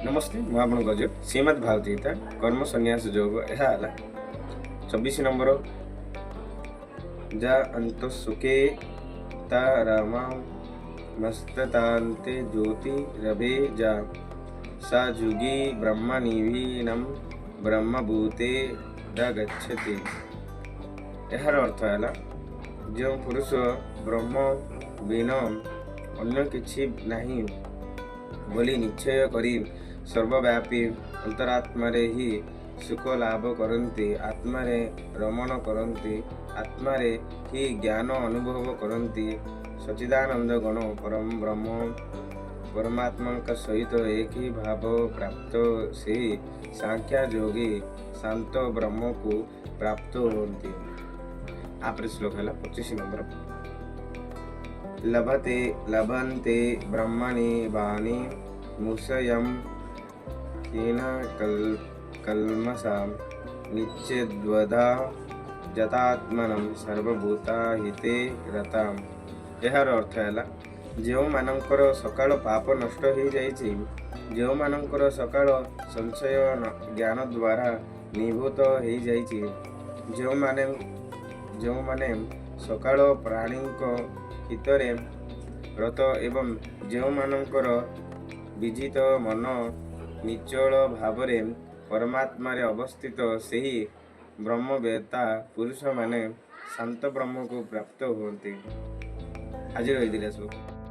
नमस्ते ମୁଁ ଆପଣଙ୍କ ଗଜ ଶ୍ରୀମଦ୍ ଭାଗବତ ଗୀତା କର୍ମ ସନ୍ନ୍ୟାସ ଯୋଗ ଏହା ହେଲା 24 ନମ୍ବର ଯା ଅନ୍ତ ସୁକେ ତା ରାମ ମସ୍ତତାନ୍ତେ ଜ୍ୟୋତି ରବେ ଯା ସା ଯୁଗୀ ବ୍ରହ୍ମନିଭୀନମ ବ୍ରହ୍ମଭୂତେ ଗଚ୍ଛତି। ଏହାର ଅର୍ଥ ହେଲା ଯେଉଁ ପୁରୁଷ ବ୍ରହ୍ମ ବିନା ଅନ୍ୟ କିଛି ନାହିଁ ବୋଲି ନିଶ୍ଚୟ କରି सर्वव्यापी अंतरात्मारे ही सुख लाभ करती, आत्मारे रमण करती, आत्मारे ही ज्ञान अनुभव करती, सच्चिदानंद गण परम ब्रह्म परमात्मा का सहित एक ही भाव प्राप्त से सांख्या योगी शांत ब्रह्म को प्राप्त होती। आप श्लोक है 25 नंबर लभन्ते ब्रह्मणि वाणी मुसयम कल्मषा निश्चेद्वधा जतात्मनं सर्वभूता हिते रता। यार अर्थ है जो मानकर सकाळ पाप नष्ट हो जाइछि, जो मानकर सकाळ संशय ज्ञान द्वारा निभूत हो जाइछि, जो माने सकाळ प्राणी हितरे रत एवं जो मानकर विजित मन निश्चल भावरे परमात्मा अवस्थित सही ब्रह्मवेत्ता पुरुष माने शांत ब्रह्म को प्राप्त होते। आज रही सब।